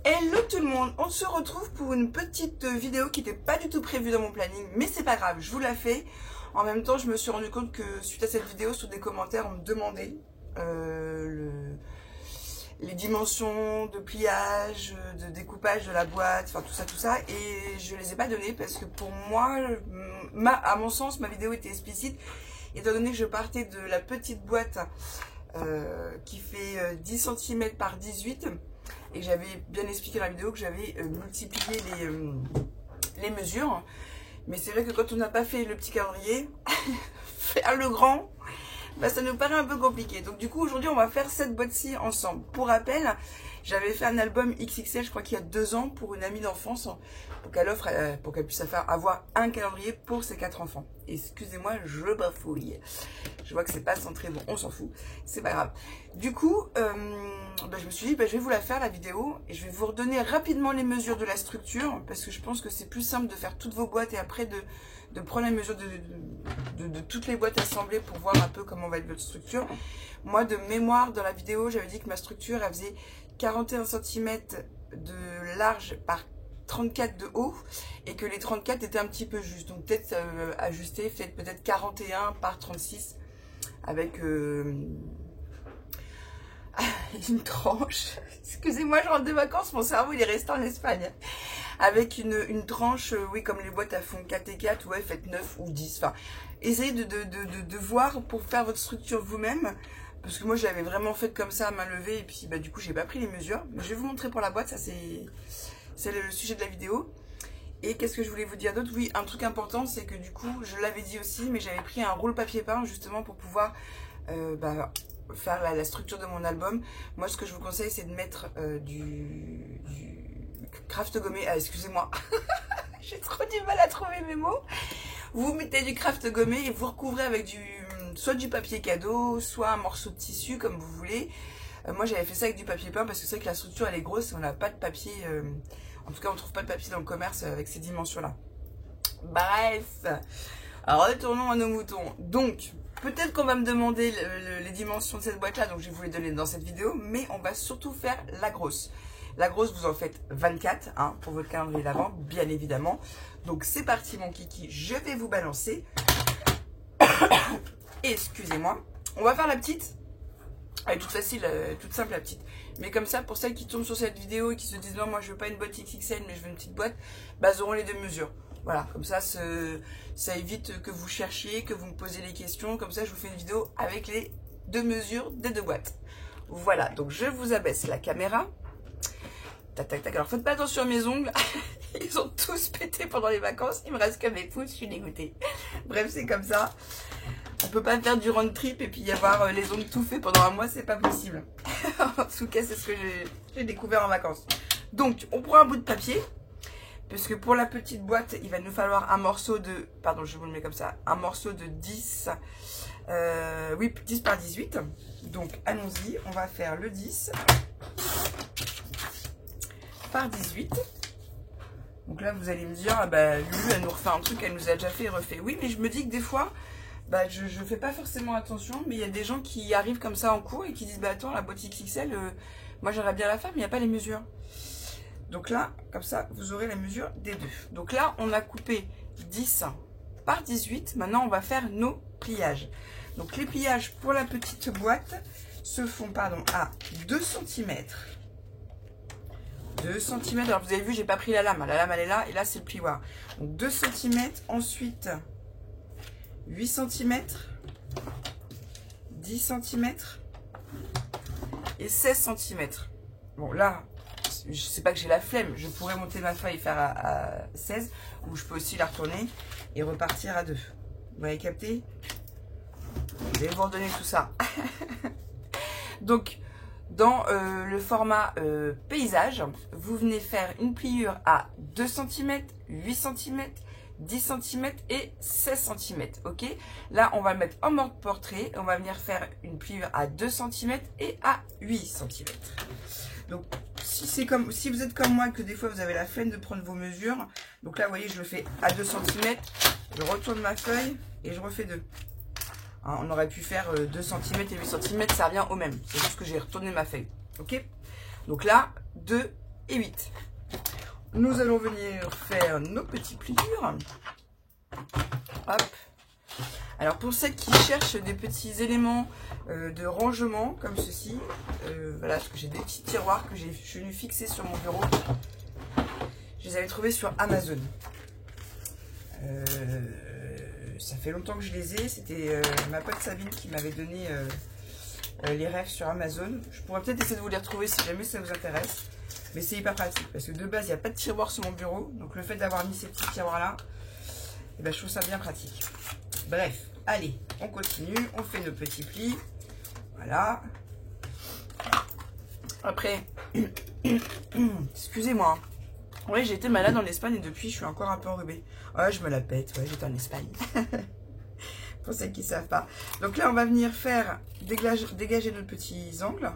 Hello tout le monde, on se retrouve pour une petite vidéo qui n'était pas du tout prévue dans mon planning, mais c'est pas grave, je vous la fais. En même temps, je me suis rendu compte que suite à cette vidéo, sous des commentaires, on me demandait les dimensions de pliage, de découpage de la boîte, enfin tout ça, et je les ai pas données parce que pour moi, à mon sens, ma vidéo était explicite, étant donné que je partais de la petite boîte qui fait 10 cm par 18 et j'avais bien expliqué dans la vidéo que j'avais multiplié les mesures. Mais c'est vrai que quand on n'a pas fait le petit calendrier, faire le grand, bah, ça nous paraît un peu compliqué. Donc du coup aujourd'hui on va faire cette boîte-ci ensemble. Pour rappel, j'avais fait un album XXL, je crois qu'il y a 2 ans, pour une amie d'enfance, pour qu'elle puisse avoir un calendrier pour ses 4 enfants. Excusez-moi, je bafouille. Je vois que c'est pas centré, bon on s'en fout, c'est pas grave. Du coup, je me suis dit, je vais vous la faire la vidéo et je vais vous redonner rapidement les mesures de la structure parce que je pense que c'est plus simple de faire toutes vos boîtes et après de prendre les mesures de toutes les boîtes assemblées pour voir un peu comment va être votre structure. Moi, de mémoire, dans la vidéo, j'avais dit que ma structure, elle faisait 41 cm de large par 34 de haut et que les 34 étaient un petit peu justes. Donc peut-être ajuster, peut-être 41 par 36 avec une tranche. Excusez-moi, je rentre de vacances, mon cerveau il est resté en Espagne. Avec une tranche, oui, comme les boîtes à fond 4 et 4, ouais, faites 9 ou 10. Enfin, essayez de voir pour faire votre structure vous-même. Parce que moi, je l'avais vraiment faite comme ça à main levée. Et puis, du coup, j'ai pas pris les mesures. Mais je vais vous montrer pour la boîte, ça c'est le sujet de la vidéo. Et qu'est-ce que je voulais vous dire d'autre? Oui, un truc important, c'est que du coup, je l'avais dit aussi, mais j'avais pris un rouleau papier peint justement pour pouvoir faire la structure de mon album. Moi, ce que je vous conseille, c'est de mettre du craft gommé. Ah, excusez-moi, j'ai trop du mal à trouver mes mots. Vous mettez du craft gommé et vous recouvrez avec soit du papier cadeau, soit un morceau de tissu, comme vous voulez. Moi, j'avais fait ça avec du papier peint parce que c'est vrai que la structure, elle est grosse et on n'a pas de papier. En tout cas, on ne trouve pas de papier dans le commerce avec ces dimensions-là. Bref, alors retournons à nos moutons. Donc, peut-être qu'on va me demander les dimensions de cette boîte-là, donc je vais vous les donner dans cette vidéo, mais on va surtout faire la grosse. La grosse, vous en faites 24 pour votre calendrier d'avant, bien évidemment. Donc, c'est parti, mon kiki, je vais vous balancer. Excusez-moi. On va faire la petite. Elle est toute facile, toute simple la petite. Mais comme ça, pour celles qui tombent sur cette vidéo et qui se disent non, moi je veux pas une boîte XXL, mais je veux une petite boîte, elles auront les 2 mesures. Voilà, comme ça, ça évite que vous cherchiez, que vous me posez les questions. Comme ça, je vous fais une vidéo avec les 2 mesures des 2 boîtes. Voilà, donc je vous abaisse la caméra. Tac, tac, tac. Alors, faites pas attention à mes ongles. Ils ont tous pété pendant les vacances. Il me reste que mes pouces, je suis dégoûtée. Bref, c'est comme ça. On peut pas faire du road trip et puis y avoir les ongles tout faits pendant un mois, c'est pas possible. En tout cas, c'est ce que j'ai découvert en vacances. Donc, on prend un bout de papier. Parce que pour la petite boîte, il va nous falloir un morceau de... Pardon, je vous le mets comme ça. Un morceau de 10. Oui, 10 par 18. Donc, allons-y. On va faire le 10 par 18. Donc là, vous allez me dire, Lulu, elle nous refait un truc, elle nous a déjà fait et refait. Oui, mais je me dis que des fois... je fais pas forcément attention, mais il y a des gens qui arrivent comme ça en cours et qui disent attends, la boîte XXL, moi j'aimerais bien la faire, mais il n'y a pas les mesures. Donc là, comme ça, vous aurez la mesure des 2. Donc là, on a coupé 10 par 18. Maintenant, on va faire nos pliages. Donc les pliages pour la petite boîte se font à 2 cm. 2 cm. Alors vous avez vu, j'ai pas pris la lame. La lame, elle est là, et là, c'est le plioir. Donc 2 cm. Ensuite... 8 cm, 10 cm et 16 cm. Bon là, je sais pas que j'ai la flemme, je pourrais monter ma feuille et faire à 16, ou je peux aussi la retourner et repartir à 2. Vous avez capté? Je vais vous redonner tout ça. Donc, dans le format paysage, vous venez faire une pliure à 2 cm, 8 cm, 10 cm et 16 cm, ok. Là, on va le mettre en mode portrait. On va venir faire une pliure à 2 cm et à 8 cm. Donc, si vous êtes comme moi, que des fois, vous avez la flemme de prendre vos mesures. Donc là, vous voyez, je le fais à 2 cm. Je retourne ma feuille et je refais 2. Hein, on aurait pu faire 2 cm et 8 cm, ça revient au même. C'est juste que j'ai retourné ma feuille, ok. Donc là, 2 et 8. Nous allons venir faire nos petits pliures. Hop. Alors pour celles qui cherchent des petits éléments de rangement comme ceci, voilà, parce que j'ai des petits tiroirs que je suis venue fixer sur mon bureau. Je les avais trouvés sur Amazon. Ça fait longtemps que je les ai. C'était ma pote Sabine qui m'avait donné les rêves sur Amazon. Je pourrais peut-être essayer de vous les retrouver si jamais ça vous intéresse. Mais c'est hyper pratique parce que de base, il n'y a pas de tiroir sur mon bureau. Donc le fait d'avoir mis ces petits tiroirs-là, eh ben, je trouve ça bien pratique. Bref, allez, on continue. On fait nos petits plis. Voilà. Après, excusez-moi. Oui, j'ai été malade en Espagne et depuis, je suis encore un peu enrhumée. Ouais, je me la pète. Ouais, j'étais en Espagne. Pour celles qui ne savent pas. Donc là, on va venir faire dégager nos petits angles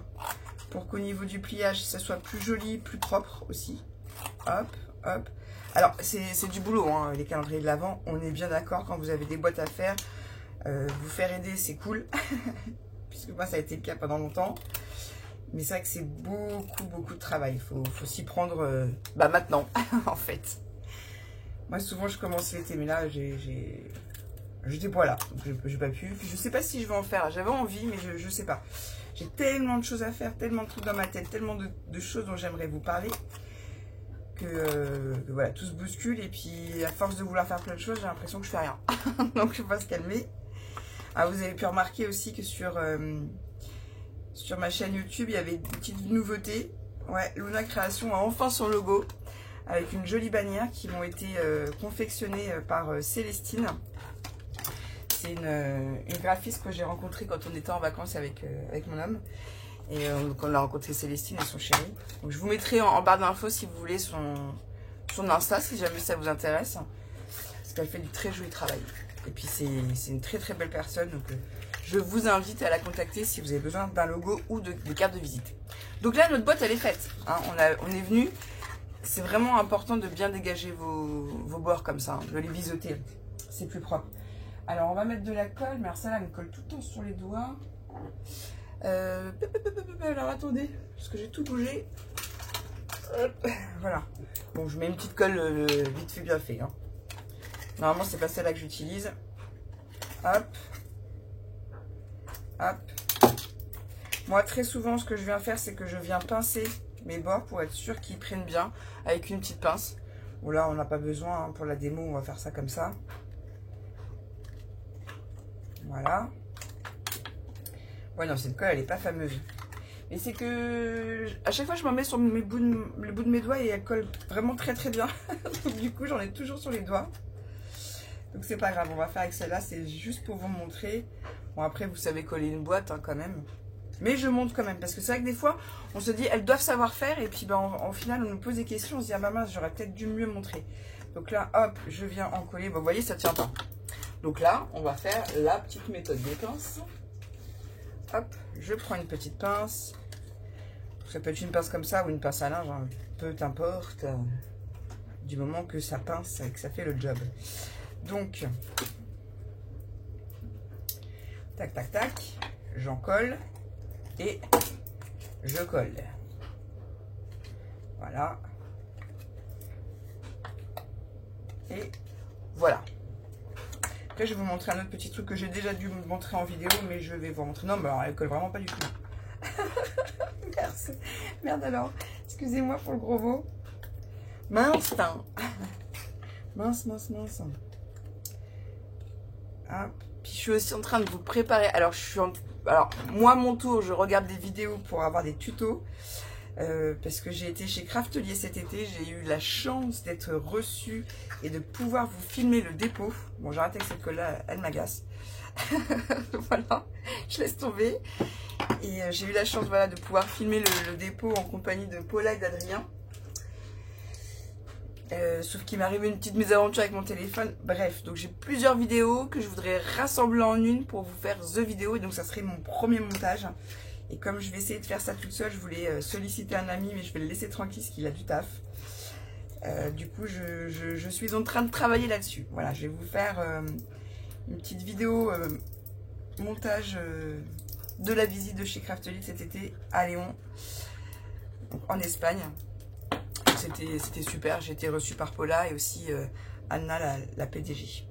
pour qu'au niveau du pliage, ça soit plus joli, plus propre aussi. Hop, hop. Alors, c'est du boulot, hein, les calendriers de l'Avent. On est bien d'accord, quand vous avez des boîtes à faire, vous faire aider, c'est cool. Puisque moi, ça a été le cas pendant longtemps. Mais c'est vrai que c'est beaucoup de travail. Il faut s'y prendre maintenant, en fait. Moi, souvent, je commence l'été, mais là, j'étais pas là. Donc, j'ai pas pu. Puis, je sais pas si je vais en faire. J'avais envie, mais je sais pas. J'ai tellement de choses à faire, tellement de trucs dans ma tête, tellement de choses dont j'aimerais vous parler. Que voilà, tout se bouscule. Et puis, à force de vouloir faire plein de choses, j'ai l'impression que je fais rien. Donc, je vais pas se calmer. Ah, vous avez pu remarquer aussi que sur ma chaîne YouTube, il y avait une petite nouveauté. Ouais, Luna Création a enfin son logo avec une jolie bannière qui m'ont été confectionnées par Célestine. C'est une graphiste que j'ai rencontrée quand on était en vacances avec mon homme. Et donc on a rencontré Célestine et son chéri. Donc je vous mettrai en barre d'infos si vous voulez son Insta, si jamais ça vous intéresse. Parce qu'elle fait du très joli travail. Et puis c'est une très belle personne. Donc je vous invite à la contacter si vous avez besoin d'un logo ou de cartes de visite. Donc là, notre boîte, elle est faite. Hein. On est venu. C'est vraiment important de bien dégager vos bords comme ça, hein, de les biseauter. C'est plus propre. Alors, on va mettre de la colle. Mais alors ça, là, elle me colle tout le temps sur les doigts. Alors, attendez, parce que j'ai tout bougé. Hop, voilà. Bon, je mets une petite colle vite fait, bien fait. Hein. Normalement, c'est pas celle-là que j'utilise. Hop. Hop. Moi, très souvent, ce que je viens faire, c'est que je viens pincer mes bords pour être sûr qu'ils prennent bien avec une petite pince. Bon, là, on n'a pas besoin. Hein, pour la démo, on va faire ça comme ça. Voilà. Ouais, non, cette colle, elle n'est pas fameuse. Mais c'est que à chaque fois, je m'en mets sur le bout de mes doigts et elle colle vraiment très bien. Donc, du coup, j'en ai toujours sur les doigts. Donc, c'est pas grave. On va faire avec celle-là. C'est juste pour vous montrer. Bon, après, vous savez coller une boîte hein, quand même. Mais je montre quand même. Parce que c'est vrai que des fois, on se dit, elles doivent savoir faire. Et puis, ben, en final, on nous pose des questions. On se dit, ah bah mince, j'aurais peut-être dû mieux montrer. Donc là, hop, je viens en coller. Bon, vous voyez, ça tient pas. Donc là, on va faire la petite méthode des pinces. Hop, je prends une petite pince. Ça peut être une pince comme ça ou une pince à linge. Hein, peu importe. Du moment que ça pince et que ça fait le job. Donc, tac, tac, tac. J'en colle. Et je colle. Voilà. Et voilà. Après, je vais vous montrer un autre petit truc que j'ai déjà dû vous montrer en vidéo, mais je vais vous montrer. Non, mais alors, elle colle vraiment pas du tout. Merci. Merde alors. Excusez-moi pour le gros mot. Mince. Mince. Hop. Puis je suis aussi en train de vous préparer. Alors, moi, à mon tour, je regarde des vidéos pour avoir des tutos. Parce que j'ai été chez Craftelier cet été, j'ai eu la chance d'être reçue et de pouvoir vous filmer le dépôt. Bon, j'arrête avec cette colle-là, elle m'agace. Voilà, je laisse tomber. Et j'ai eu la chance voilà, de pouvoir filmer le dépôt en compagnie de Paula et d'Adrien. Sauf qu'il m'est arrivé une petite mésaventure avec mon téléphone. Bref, donc j'ai plusieurs vidéos que je voudrais rassembler en une pour vous faire the vidéo. Et donc ça serait mon premier montage. Et comme je vais essayer de faire ça toute seule, je voulais solliciter un ami, mais je vais le laisser tranquille parce qu'il a du taf. Du coup, je suis en train de travailler là-dessus. Voilà, je vais vous faire une petite vidéo montage de la visite de chez Craftelier cet été à Léon, en Espagne. c'était super. J'ai été reçue par Paula et aussi Anna, la PDG.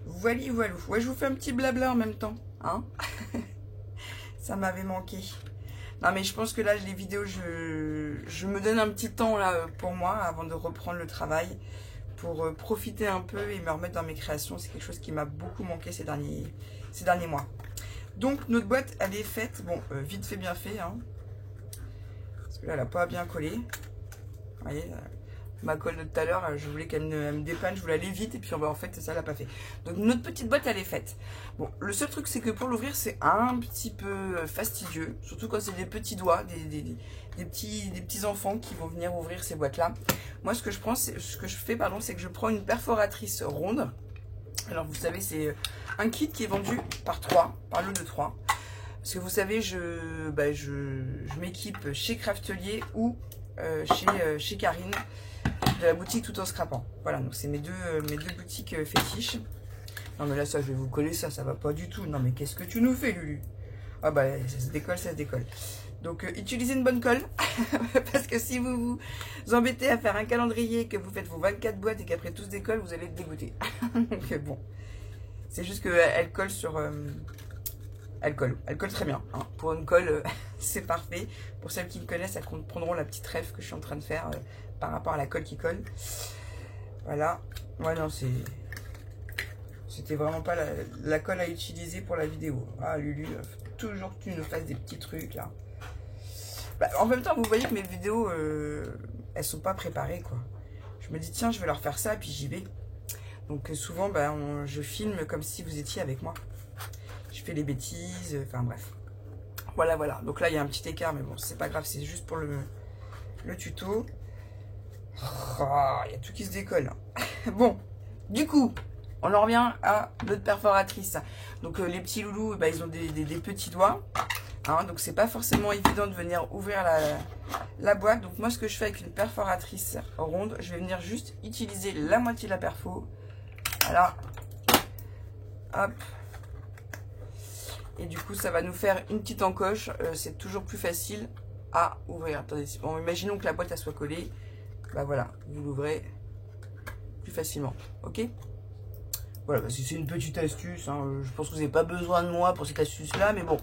Voilà. Ouais, je vous fais un petit blabla en même temps. Hein. Ça m'avait manqué. Non, mais je pense que là, les vidéos, je me donne un petit temps là pour moi avant de reprendre le travail pour profiter un peu et me remettre dans mes créations. C'est quelque chose qui m'a beaucoup manqué ces derniers mois. Donc, notre boîte, elle est faite. Bon, vite fait, bien fait. Hein, parce que là, elle n'a pas bien collé. Vous voyez, ma colle de tout à l'heure, je voulais qu'elle me dépanne, je voulais aller vite, et puis en fait, ça, elle n'a pas fait. Donc, notre petite boîte, elle est faite. Bon, le seul truc, c'est que pour l'ouvrir, c'est un petit peu fastidieux, surtout quand c'est des petits doigts, des petits enfants qui vont venir ouvrir ces boîtes-là. Moi, ce que je fais, c'est que je prends une perforatrice ronde. Alors, vous savez, c'est un kit qui est vendu par lot de 3. Parce que vous savez, je m'équipe chez Craftelier ou chez Karine, de la boutique Tout en Scrapant. Voilà, donc c'est mes deux boutiques fétiches. Non mais là ça je vais vous coller ça va pas du tout. Non mais qu'est-ce que tu nous fais Lulu? Ah bah ça se décolle. Donc utilisez une bonne colle. Parce que si vous vous embêtez à faire un calendrier, que vous faites vos 24 boîtes et qu'après tout se décolle, vous allez être dégoûté. Donc bon. C'est juste qu'elle colle sur... Elle colle très bien. Hein. Pour une colle, c'est parfait. Pour celles qui me connaissent, elles comprendront la petite rêve que je suis en train de faire par rapport à la colle qui colle. Voilà. Ouais, non, c'était vraiment pas la colle à utiliser pour la vidéo. Ah, Lulu, toujours que tu nous fasses des petits trucs, là. Bah, en même temps, vous voyez que mes vidéos, elles sont pas préparées, quoi. Je me dis, tiens, je vais leur faire ça, puis j'y vais. Donc, souvent, bah, je filme comme si vous étiez avec moi. Je fais les bêtises, enfin bref. Voilà. Donc là, il y a un petit écart, mais bon, c'est pas grave, c'est juste pour le tuto. Oh, il y a tout qui se décolle. Bon, du coup, on en revient à notre perforatrice. Donc les petits loulous, bah, ils ont des petits doigts. Hein, donc c'est pas forcément évident de venir ouvrir la boîte. Donc moi, ce que je fais avec une perforatrice ronde, je vais venir juste utiliser la moitié de la perfo. Voilà. Hop. Et du coup, ça va nous faire une petite encoche. C'est toujours plus facile à ouvrir. Attendez, bon, imaginons que la boîte elle soit collée. Bah voilà, vous l'ouvrez plus facilement. Ok? Voilà, c'est une petite astuce. Hein. Je pense que vous n'avez pas besoin de moi pour cette astuce-là. Mais bon,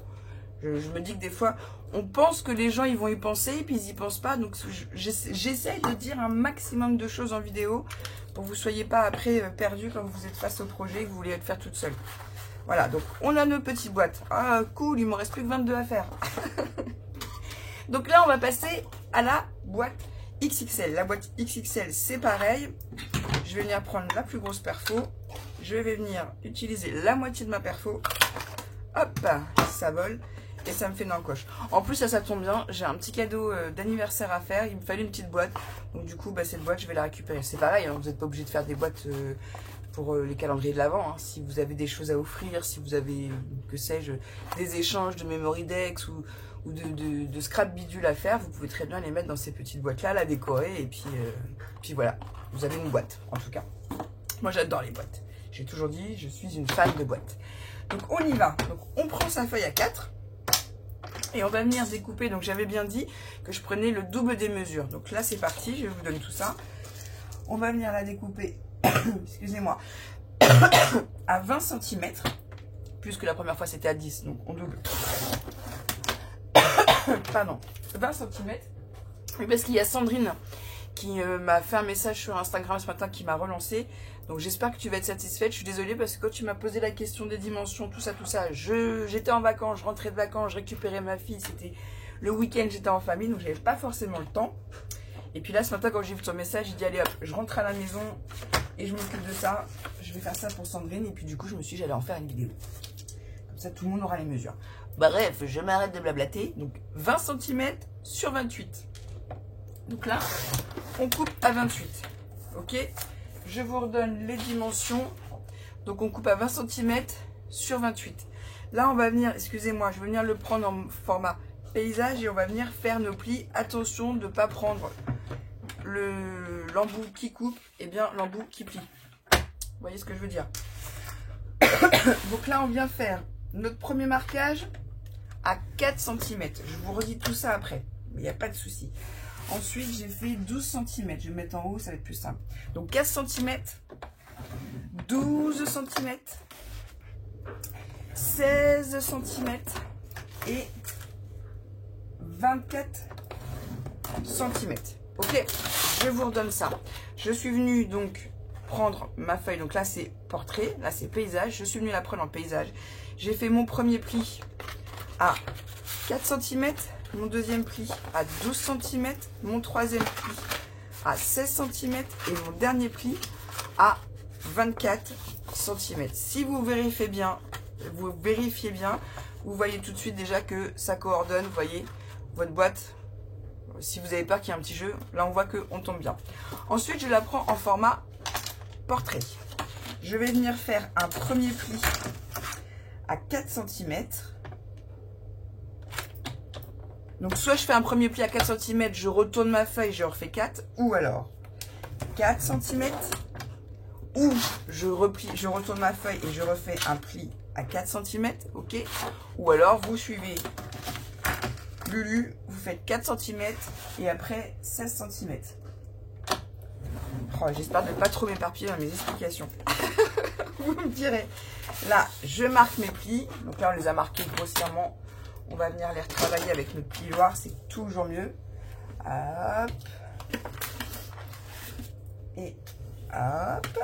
je me dis que des fois, on pense que les gens ils vont y penser et puis ils n'y pensent pas. Donc j'essaye de dire un maximum de choses en vidéo pour que vous ne soyez pas après perdu quand vous êtes face au projet et que vous voulez le faire toute seule. Voilà, donc on a nos petites boîtes. Ah, cool, il me reste plus que 22 à faire. Donc là, on va passer à la boîte XXL. La boîte XXL, c'est pareil. Je vais venir prendre la plus grosse perfo. Je vais venir utiliser la moitié de ma perfo. Hop, ça vole. Et ça me fait une encoche. En plus, ça tombe bien. J'ai un petit cadeau d'anniversaire à faire. Il me fallait une petite boîte. Donc du coup, bah, cette boîte, je vais la récupérer. C'est pareil, hein, vous n'êtes pas obligé de faire des boîtes... pour les calendriers de l'Avent, hein. Si vous avez des choses à offrir, si vous avez, que sais-je, des échanges de memory decks ou de scrap bidule à faire, vous pouvez très bien les mettre dans ces petites boîtes-là, la décorer, et puis voilà, vous avez une boîte, en tout cas. Moi, j'adore les boîtes. J'ai toujours dit, je suis une fan de boîtes. Donc, on y va. Donc, on prend sa feuille à 4, et on va venir découper. Donc, j'avais bien dit que je prenais le double des mesures. Donc là, c'est parti, je vous donne tout ça. On va venir la découper excusez-moi, à 20 cm, puisque la première fois c'était à 10, donc on double. Pardon, 20 cm. Et parce qu'il y a Sandrine qui m'a fait un message sur Instagram ce matin qui m'a relancé. Donc j'espère que tu vas être satisfaite. Je suis désolée parce que quand tu m'as posé la question des dimensions, tout ça, j'étais en vacances, je rentrais de vacances, je récupérais ma fille, c'était le week-end, j'étais en famille, donc j'avais pas forcément le temps. Et puis là, ce matin, quand j'ai vu ton message, j'ai dit, allez hop, je rentre à la maison et je m'occupe de ça. Je vais faire ça pour Sandrine. Et puis du coup, je me suis dit, j'allais en faire une vidéo. Comme ça, tout le monde aura les mesures. Bref, je m'arrête de blablater. Donc, 20 cm sur 28. Donc là, on coupe à 28. Ok? Je vous redonne les dimensions. Donc, on coupe à 20 cm sur 28. Là, on va venir, excusez-moi, je vais venir le prendre en format paysage et on va venir faire nos plis. Attention de ne pas prendre l'embout qui coupe et bien l'embout qui plie. Vous voyez ce que je veux dire? Donc là, on vient faire notre premier marquage à 4 cm. Je vous redis tout ça après, mais il n'y a pas de souci. Ensuite, j'ai fait 12 cm. Je vais mettre en haut, ça va être plus simple. Donc 15 cm, 12 cm, 16 cm et 24 cm. Ok, je vous redonne ça. Je suis venue donc prendre ma feuille. Donc là, c'est portrait, là, c'est paysage. Je suis venue la prendre en paysage. J'ai fait mon premier pli à 4 cm, mon deuxième pli à 12 cm, mon troisième pli à 16 cm et mon dernier pli à 24 cm. Si vous vérifiez bien, vous voyez tout de suite déjà que ça coordonne. Vous voyez votre boîte. Si vous avez peur qu'il y ait un petit jeu, là on voit qu'on tombe bien. Ensuite, je la prends en format portrait. Je vais venir faire un premier pli à 4 cm. Donc soit je fais un premier pli à 4 cm, je retourne ma feuille, je refais 4, ou alors 4 cm, ou je retourne ma feuille et je refais un pli à 4 cm, ok. Ou alors vous suivez Lulu, vous faites 4 cm et après 16 cm. Oh, j'espère ne pas trop m'éparpiller dans mes explications. Vous me direz. Là, je marque mes plis. Donc là, on les a marqués grossièrement. On va venir les retravailler avec notre plioir. C'est toujours mieux. Hop. Et hop.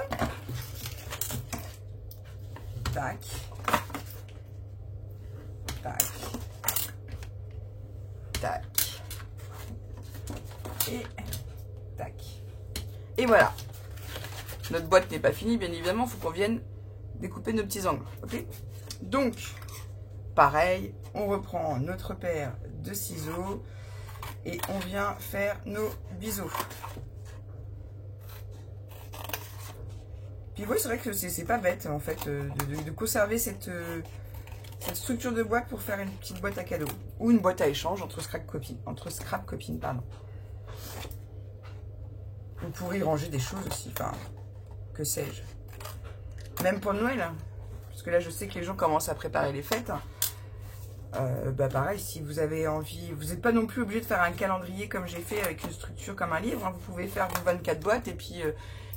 Tac. Tac. Tac. Et tac. Et voilà. Notre boîte n'est pas finie, bien évidemment. Il faut qu'on vienne découper nos petits angles. Ok. Donc, pareil, on reprend notre paire de ciseaux et on vient faire nos biseaux. Puis oui, c'est vrai que c'est pas bête en fait de conserver cette structure de boîte pour faire une petite boîte à cadeaux ou une boîte à échange entre scrap copines, pardon. Vous pourrez y ranger des choses aussi, enfin, que sais-je. Même pour Noël, hein, parce que là je sais que les gens commencent à préparer les fêtes. Bah pareil, si vous avez envie, vous n'êtes pas non plus obligé de faire un calendrier comme j'ai fait avec une structure comme un livre. Hein, vous pouvez faire vos 24 boîtes et puis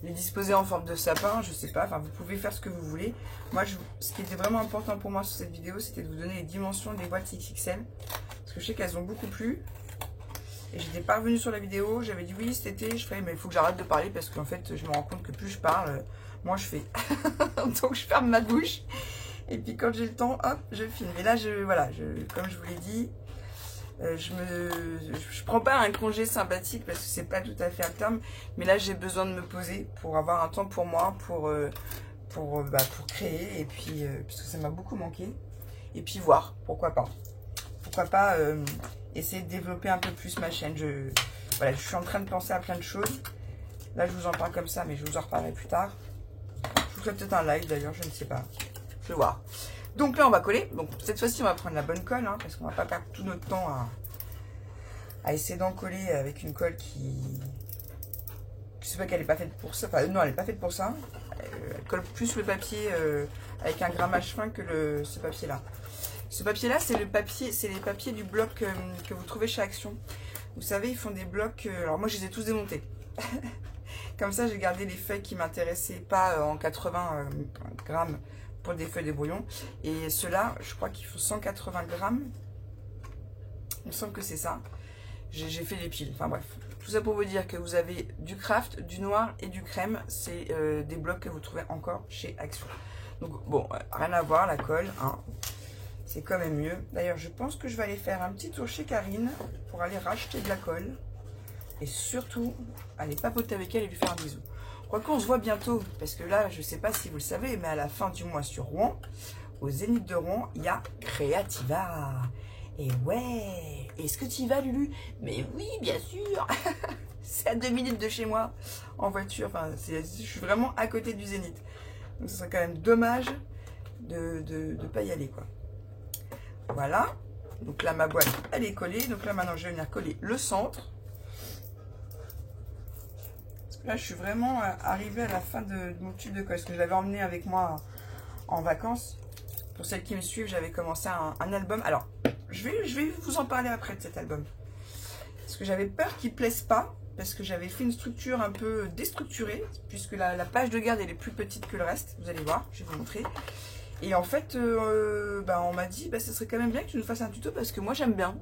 les disposer en forme de sapin, je sais pas. Enfin, vous pouvez faire ce que vous voulez. Moi, ce qui était vraiment important pour moi sur cette vidéo, c'était de vous donner les dimensions des boîtes XXL. Parce que je sais qu'elles ont beaucoup plu. Et j'étais pas revenue sur la vidéo. J'avais dit oui cet été, je ferais, mais il faut que j'arrête de parler parce qu'en fait, je me rends compte que plus je parle, moins je fais. Donc, je ferme ma bouche. Et puis quand j'ai le temps, hop, je filme. Et là, voilà, comme je vous l'ai dit, je prends pas un congé sympathique parce que c'est pas tout à fait à terme. Mais là, j'ai besoin de me poser pour avoir un temps pour moi, pour créer. Et puis, parce que ça m'a beaucoup manqué. Et puis voir, pourquoi pas. Pourquoi pas essayer de développer un peu plus ma chaîne. Voilà, je suis en train de penser à plein de choses. Là, je vous en parle comme ça, mais je vous en reparlerai plus tard. Je vous ferai peut-être un live d'ailleurs, je ne sais pas. Je vais voir. Donc là, on va coller. Donc cette fois-ci, on va prendre la bonne colle, hein, parce qu'on va pas perdre tout notre temps à essayer d'en coller avec une colle qui... Je sais pas qu'elle n'est pas faite pour ça. Enfin, non, elle n'est pas faite pour ça. Elle colle plus le papier avec un grammage fin que ce papier-là. Ce papier-là, c'est les papiers du bloc que vous trouvez chez Action. Vous savez, ils font des blocs... alors moi, je les ai tous démontés. Comme ça, j'ai gardé les feuilles qui m'intéressaient pas en 80 grammes pour des feuilles de brouillon. Et ceux-là, je crois qu'il faut 180 grammes. Il me semble que c'est ça. J'ai fait les piles. Enfin bref. Tout ça pour vous dire que vous avez du craft, du noir et du crème. C'est des blocs que vous trouvez encore chez Action. Donc bon, rien à voir, la colle. Hein. C'est quand même mieux. D'ailleurs, je pense que je vais aller faire un petit tour chez Karine pour aller racheter de la colle. Et surtout, aller papoter avec elle et lui faire un bisou. Quoi qu'on se voit bientôt, parce que là, je ne sais pas si vous le savez, mais à la fin du mois sur Rouen, au Zénith de Rouen, il y a Créativa. Et ouais, est-ce que tu y vas, Lulu? Mais oui, bien sûr. C'est à 2 minutes de chez moi, en voiture. Enfin, je suis vraiment à côté du Zénith. Donc, ce serait quand même dommage de ne pas y aller, quoi. Voilà. Donc là, ma boîte, elle est collée. Donc là, maintenant, je vais venir coller le centre. Là, je suis vraiment arrivée à la fin de mon tube de colle. Parce que je l'avais emmené avec moi en vacances. Pour celles qui me suivent, j'avais commencé un album. Alors, je vais vous en parler après de cet album. Parce que j'avais peur qu'il ne plaise pas, parce que j'avais fait une structure un peu déstructurée, puisque la page de garde elle est plus petite que le reste, vous allez voir, je vais vous montrer. Et en fait, on m'a dit, ça serait quand même bien que tu nous fasses un tuto, parce que moi j'aime bien.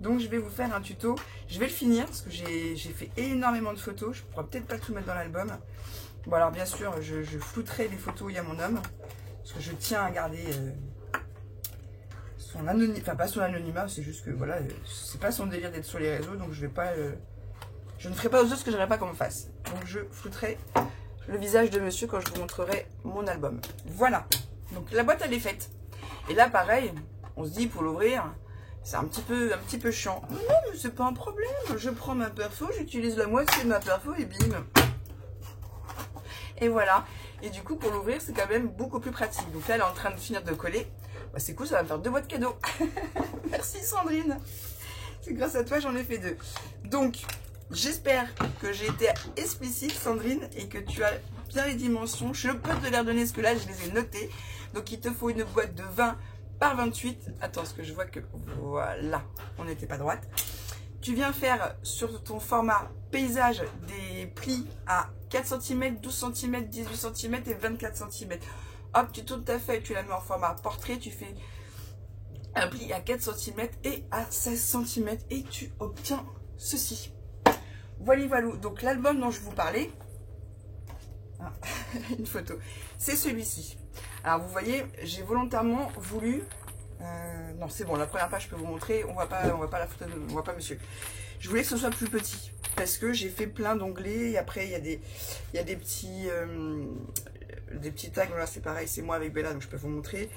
Donc je vais vous faire un tuto, je vais le finir, parce que j'ai fait énormément de photos, je ne pourrais peut-être pas tout mettre dans l'album. Bon alors bien sûr, je flouterai les photos où il y a mon homme, parce que je tiens à garder son anonymat, enfin pas son anonymat, c'est juste que voilà, c'est pas son délire d'être sur les réseaux, donc je ne ferai pas aux autres ce que j'aimerais pas qu'on me fasse. Donc je flouterai le visage de monsieur quand je vous montrerai mon album. Voilà, donc la boîte elle est faite. Et là pareil, on se dit pour l'ouvrir, c'est un petit peu chiant. Non mais c'est pas un problème, je prends ma perfo, j'utilise la moitié de ma perfo et bim. Et voilà, et du coup pour l'ouvrir c'est quand même beaucoup plus pratique. Donc là elle est en train de finir de coller. C'est cool, ça va me faire 2 boîtes cadeaux. Merci Sandrine. C'est grâce à toi j'en ai fait 2. Donc j'espère que j'ai été explicite Sandrine et que tu as bien les dimensions. Je peux te les redonner parce que là je les ai notées. Donc il te faut une boîte de 20 par 28. Attends, parce que je vois que voilà, on n'était pas droite. Tu viens faire sur ton format paysage des plis à 4 cm, 12 cm, 18 cm et 24 cm. Hop, tu tournes ta feuille, tu la mets en format portrait, tu fais un pli à 4 cm et à 16 cm et tu obtiens ceci. Voilà, voilà. Donc l'album dont je vous parlais, une photo, c'est celui-ci. Alors vous voyez, j'ai volontairement voulu, non c'est bon, la première page je peux vous montrer, on voit pas la photo, on voit pas monsieur. Je voulais que ce soit plus petit parce que j'ai fait plein d'onglets et après il y a des petits tags. Là c'est pareil, c'est moi avec Bella donc je peux vous montrer.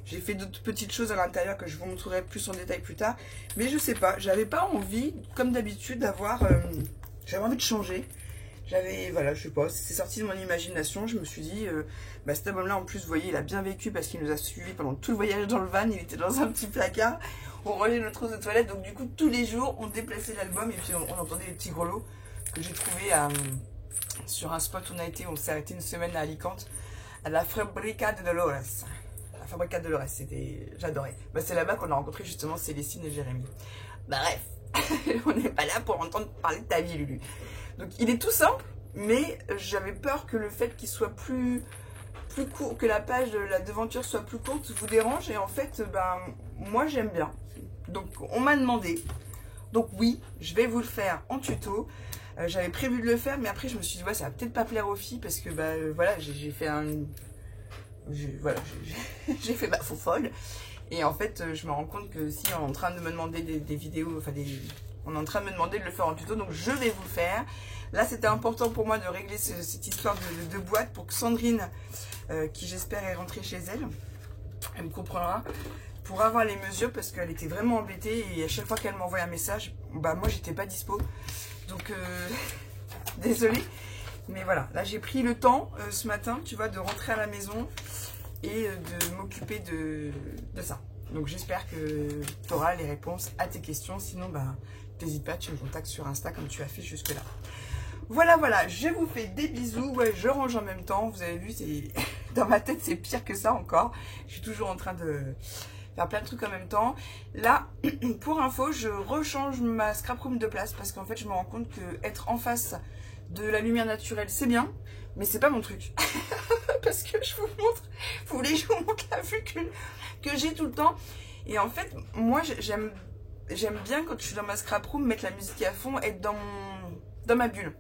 J'ai fait d'autres petites choses à l'intérieur que je vous montrerai plus en détail plus tard, mais je sais pas, j'avais pas envie comme d'habitude d'avoir j'avais envie de changer. Voilà, je sais pas, c'est sorti de mon imagination. Je me suis dit, cet album-là, en plus, vous voyez, il a bien vécu parce qu'il nous a suivis pendant tout le voyage dans le van. Il était dans un petit placard. On rangeait notre trousse de toilette. Donc, du coup, tous les jours, on déplaçait l'album et puis on entendait les petits grelots que j'ai trouvés sur un spot où on s'est arrêté une semaine à Alicante, à la Fabrica de Dolores. La Fabrica de Dolores, j'adorais. C'est là-bas qu'on a rencontré justement Célestine et Jérémy. Bref, on n'est pas là pour entendre parler de ta vie, Lulu. Donc il est tout simple, mais j'avais peur que le fait qu'il soit plus court, que la page de la devanture soit plus courte vous dérange. Et en fait, moi j'aime bien. Donc on m'a demandé. Donc oui, je vais vous le faire en tuto. J'avais prévu de le faire, mais après je me suis dit, ouais, ça va peut-être pas plaire aux filles parce que voilà, j'ai fait j'ai fait ma faux folle. Et en fait, je me rends compte que si on est en train de me demander des vidéos, enfin on est en train de me demander de le faire en tuto, donc je vais vous le faire. Là, c'était important pour moi de régler cette histoire de boîte pour que Sandrine, qui j'espère est rentrée chez elle, elle me comprendra, pour avoir les mesures parce qu'elle était vraiment embêtée et à chaque fois qu'elle m'envoyait un message, moi j'étais pas dispo. Donc, désolée. Mais voilà, là j'ai pris le temps ce matin, tu vois, de rentrer à la maison et de m'occuper de ça. Donc j'espère que tu auras les réponses à tes questions. Sinon, n'hésite pas, tu me contactes sur Insta comme tu as fait jusque là. Voilà, je vous fais des bisous. Ouais, je range en même temps. Vous avez vu, dans ma tête, c'est pire que ça encore. Je suis toujours en train de faire plein de trucs en même temps. Là, pour info, je rechange ma scrap room de place parce qu'en fait, je me rends compte que être en face de la lumière naturelle, c'est bien, mais c'est pas mon truc. Parce que je vous montre, vous voulez que je vous montre la vue que j'ai tout le temps. Et en fait, moi, j'aime bien quand je suis dans ma scrap room, mettre la musique à fond, être dans ma bulle.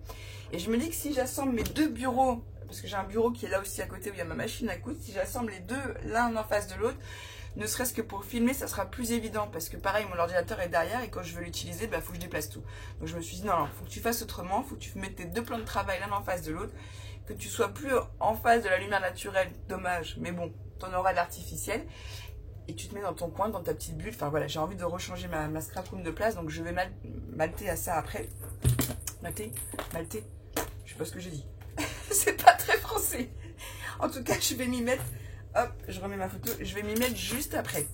Et je me dis que si j'assemble mes 2 bureaux, parce que j'ai un bureau qui est là aussi à côté où il y a ma machine à coudre, si j'assemble les deux l'un en face de l'autre, ne serait-ce que pour filmer, ça sera plus évident. Parce que pareil, mon ordinateur est derrière et quand je veux l'utiliser, il faut que je déplace tout. Donc je me suis dit, non, faut que tu fasses autrement, faut que tu mettes tes 2 plans de travail l'un en face de l'autre, que tu sois plus en face de la lumière naturelle, dommage, mais bon, t'en auras de l'artificiel. Et tu te mets dans ton coin, dans ta petite bulle. Enfin voilà, j'ai envie de rechanger ma scrap room de place, donc je vais malter à ça après. Malter, je sais pas ce que j'ai dit. C'est pas très français. En tout cas, je vais m'y mettre. Hop, je remets ma photo. Je vais m'y mettre juste après.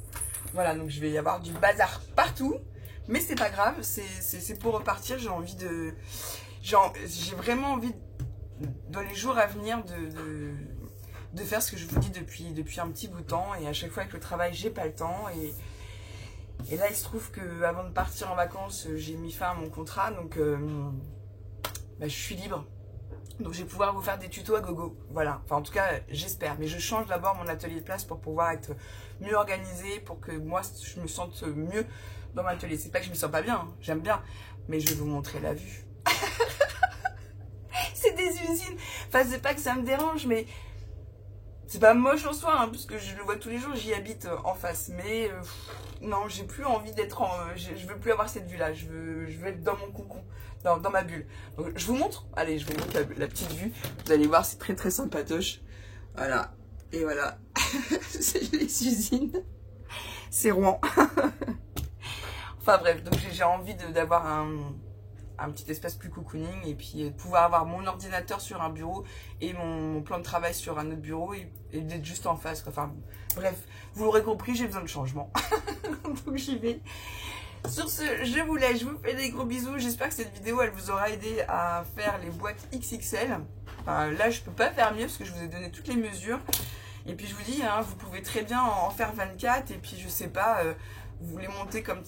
Voilà, donc je vais y avoir du bazar partout. Mais c'est pas grave, c'est pour repartir. J'ai vraiment envie, dans les jours à venir, de faire ce que je vous dis depuis un petit bout de temps. Et à chaque fois avec le travail, j'ai pas le temps. Et là, il se trouve que avant de partir en vacances, j'ai mis fin à mon contrat, donc je suis libre. Donc je vais pouvoir vous faire des tutos à gogo, voilà, enfin en tout cas j'espère, mais je change d'abord mon atelier de place pour pouvoir être mieux organisée, pour que moi je me sente mieux dans mon atelier. C'est pas que je me sens pas bien, hein, j'aime bien, mais je vais vous montrer la vue. C'est des usines, enfin c'est pas que ça me dérange, mais c'est pas moche en soi, hein, parce que je le vois tous les jours, j'y habite en face, mais non, j'ai plus envie d'être en... je veux plus avoir cette vue-là, je veux être dans mon cocon, dans ma bulle. Donc je vous montre, allez, je vous montre la petite vue, vous allez voir, c'est très très sympatoche. Voilà, et voilà, c'est les usines, c'est Rouen. Enfin bref, donc j'ai envie d'avoir un petit espace plus cocooning et puis de pouvoir avoir mon ordinateur sur un bureau et mon plan de travail sur un autre bureau et d'être juste en face, quoi. Enfin bref, vous l'aurez compris, j'ai besoin de changement. Donc j'y vais. Sur ce, je vous laisse, je vous fais des gros bisous. J'espère que cette vidéo elle vous aura aidé à faire les boîtes XXL. Enfin, là je peux pas faire mieux parce que je vous ai donné toutes les mesures. Et puis je vous dis, hein, vous pouvez très bien en faire 24 et puis je sais pas, vous les montez comme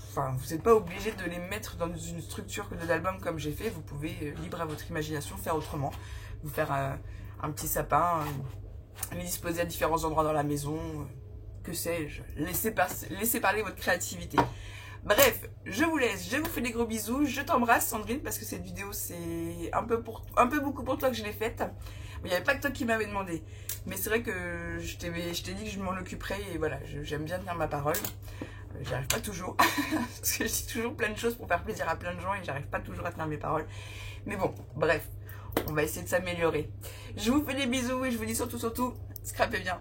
enfin, vous n'êtes pas obligé de les mettre dans une structure que de l'album comme j'ai fait. Vous pouvez, libre à votre imagination, faire autrement. Vous faire un petit sapin, les disposer à différents endroits dans la maison, que sais-je. Laissez parler votre créativité. Bref, je vous laisse, je vous fais des gros bisous. Je t'embrasse Sandrine, parce que cette vidéo c'est un peu beaucoup pour toi que je l'ai faite. Il n'y avait pas que toi qui m'avais demandé. Mais c'est vrai que je t'ai dit que je m'en occuperais et voilà, j'aime bien tenir ma parole. J'y arrive pas toujours, parce que je dis toujours plein de choses pour faire plaisir à plein de gens et j'arrive pas toujours à tenir mes paroles. Mais bon, bref, on va essayer de s'améliorer. Je vous fais des bisous et je vous dis surtout, scrapez bien.